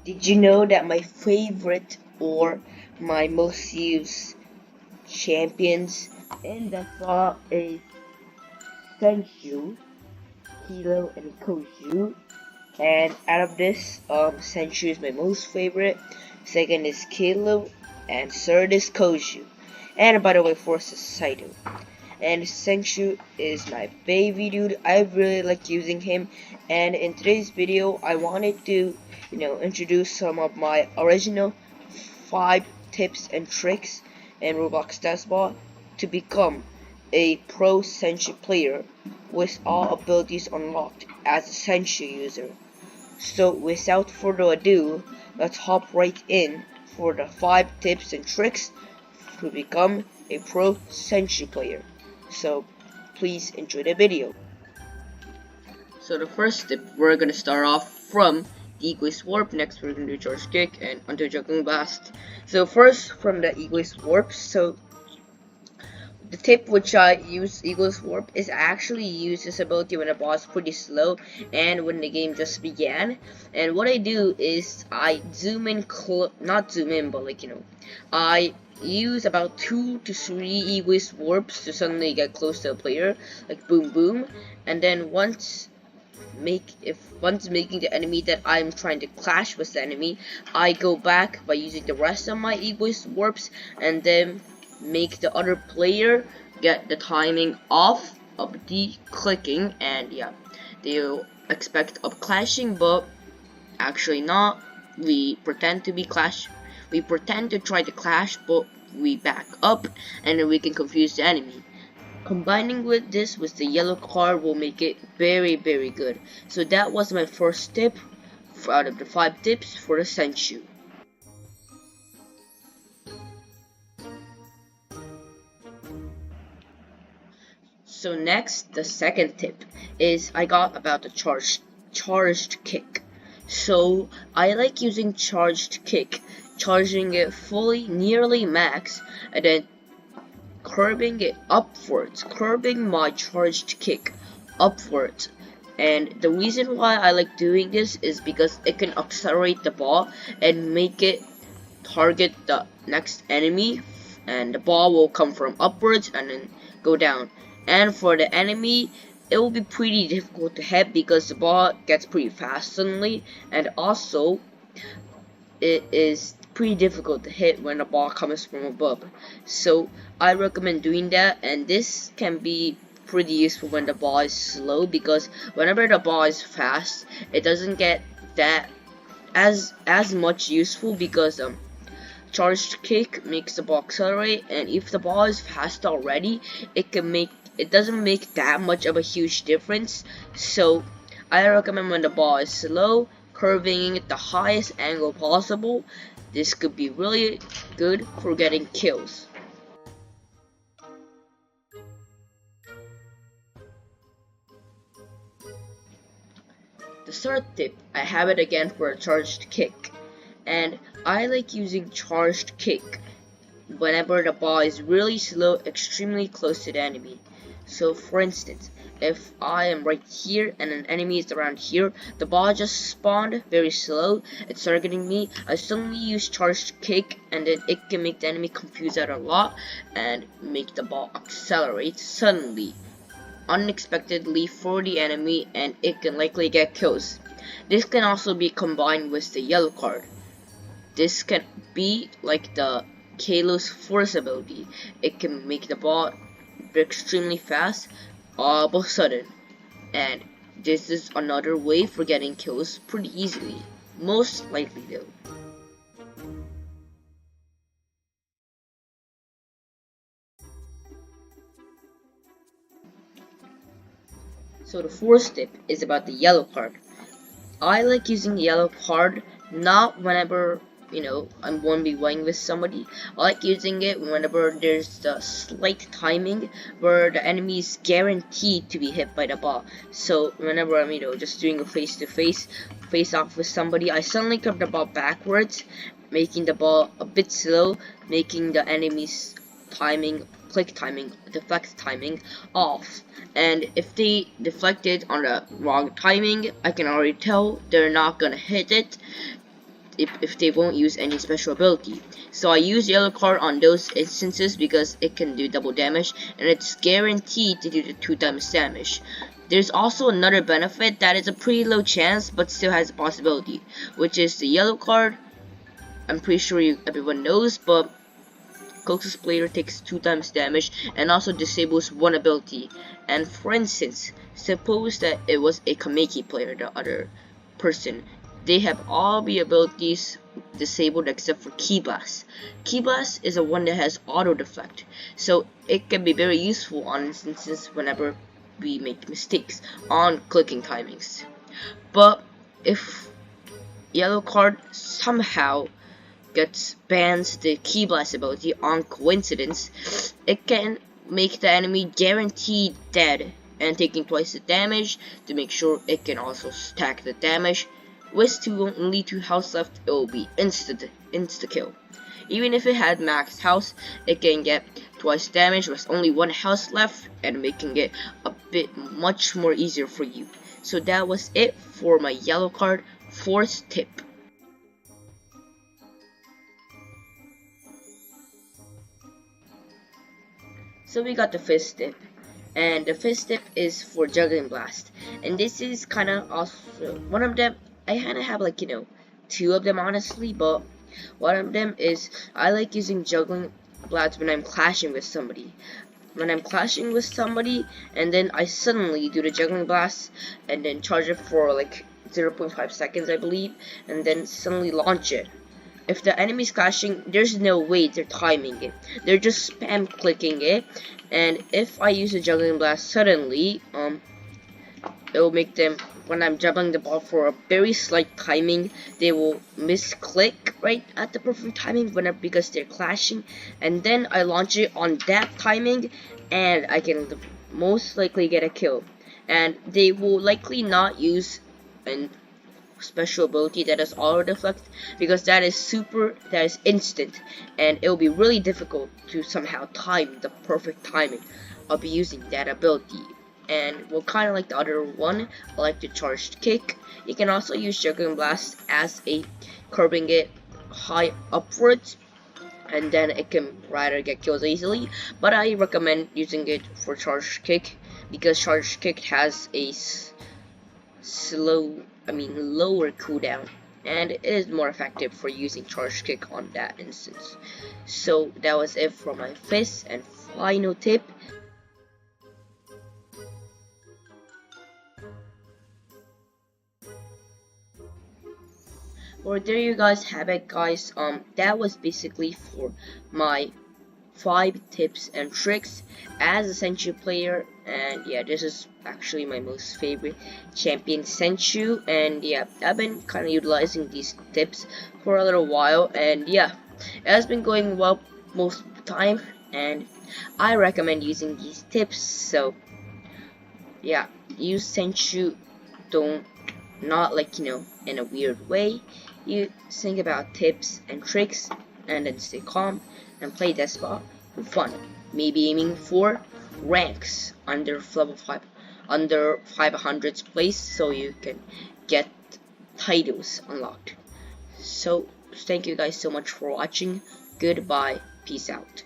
Did you know that my favorite or my most used champions in the saw is Senshu, Kilo, and Koju? And out of this, Senshu is my most favorite. Second is Kilo, and third is Koju. And by the way, fourth is Saito. And Senshu is my baby dude. I really like using him. And in today's video, I wanted to, introduce some of my original 5 tips and tricks in Roblox Dashboard to become a pro Senshu player with all abilities unlocked as a Senshu user. So without further ado, let's hop right in for the 5 tips and tricks to become a pro Senshu player. So please enjoy the video. So the first tip, we're gonna start off from the Egoist Warp. Next we're gonna do Charge Kick and onto Juggling Blast. So first from the Egoist Warp. So the tip which I use Egoist Warp is I actually use this ability when the boss is pretty slow and when the game just began. And what I do is I zoom in, not zoom in, but I use about 2 to 3 Egoist Warps to suddenly get close to a player, like boom boom, and then once making the enemy that I'm trying to clash with the enemy, I go back by using the rest of my Egoist Warps and then make the other player get the timing off of the clicking, and yeah, they'll expect of clashing, but actually not. We pretend to try to clash, but we back up and then we can confuse the enemy. Combining with this with the yellow card will make it very good. So that was my first tip out of the 5 tips for the Senshu. So next, the second tip is I got about the charged kick. So I like using charged kick, charging it fully nearly max and then curbing it upwards, curbing my charged kick upwards. And the reason why I like doing this is because it can accelerate the ball and make it target the next enemy, and the ball will come from upwards and then go down. And for the enemy, it will be pretty difficult to hit because the ball gets pretty fast suddenly, and also it is pretty difficult to hit when the ball comes from above. So I recommend doing that, and this can be pretty useful when the ball is slow, because whenever the ball is fast, it doesn't get that as much useful, because charged kick makes the ball accelerate, and if the ball is fast already, it doesn't make that much of a huge difference. So I recommend when the ball is slow, curving it the highest angle possible. This could be really good for getting kills. The third tip, I have it again for a charged kick, and I like using charged kick whenever the ball is really slow, extremely close to the enemy. So for instance, if I am right here and an enemy is around here, the ball just spawned very slow, it's targeting me, I suddenly use charged kick, and then it can make the enemy confused out a lot and make the ball accelerate suddenly, unexpectedly for the enemy, and it can likely get kills. This can also be combined with the yellow card. This can be like the Kalo's force ability. It can make the ball extremely fast all of a sudden, and this is another way for getting kills pretty easily, most likely though. So the fourth tip is about the yellow card. I like using the yellow card not whenever I'm 1v1 with somebody. I like using it whenever there's the slight timing where the enemy is guaranteed to be hit by the ball. So whenever I'm just doing a face-to-face face-off with somebody, I suddenly grab the ball backwards, making the ball a bit slow, making the enemy's timing, click timing, deflect timing off. And if they deflected on the wrong timing, I can already tell they're not gonna hit it. if they won't use any special ability. So I use yellow card on those instances because it can do double damage and it's guaranteed to do the 2 times damage. There's also another benefit that is a pretty low chance but still has a possibility, which is the yellow card. I'm pretty sure everyone knows, but Closest player takes 2 times damage and also disables 1 ability. And for instance, suppose that it was a Kameki player, the other person. They have all the abilities disabled except for Ki Blast. Ki Blast is a one that has auto deflect, so it can be very useful on instances whenever we make mistakes on clicking timings. But if yellow card somehow bans the Ki Blast ability on coincidence, it can make the enemy guaranteed dead and taking twice the damage to make sure it can also stack the damage. With only 2 health left, it will be insta kill. Even if it had max health, it can get twice damage with only 1 health left and making it a bit much more easier for you. So that was it for my yellow card 4th tip. So we got the 5th tip, and the 5th tip is for Juggling Blast, and this is kind of also one of them. I kind of have like 2 of them honestly, but one of them is I like using Juggling Blast when I'm clashing with somebody. When I'm clashing with somebody, and then I suddenly do the Juggling Blast, and then charge it for like 0.5 seconds I believe, and then suddenly launch it. If the enemy's clashing, there's no way they're timing it. They're just spam clicking it, and if I use a Juggling Blast suddenly, it will make them, when I'm juggling the ball for a very slight timing, they will misclick right at the perfect timing because they're clashing, and then I launch it on that timing, and I can most likely get a kill. And they will likely not use an special ability that is auto deflect because that is instant, and it will be really difficult to somehow time the perfect timing of using that ability. And well, kind of like the other one, I like the charged kick. You can also use Juggling Blast as a curbing it high upwards, and then it can rather get kills easily, but I recommend using it for charged kick because charged kick has a lower cooldown, and it is more effective for using charge kick on that instance. So that was it for my 5th and final tip. Well, there you guys have it, guys. That was basically for my 5 tips and tricks as a Senshu player, and yeah, this is actually my most favorite champion, Senshu, and yeah, I've been kind of utilizing these tips for a little while, and yeah, it has been going well most of the time, and I recommend using these tips. So yeah, use Senshu, not like in a weird way. You think about tips and tricks, and then stay calm and play that spot for fun. Maybe aiming for ranks under level 5, under 500's place, so you can get titles unlocked. So thank you guys so much for watching. Goodbye, peace out.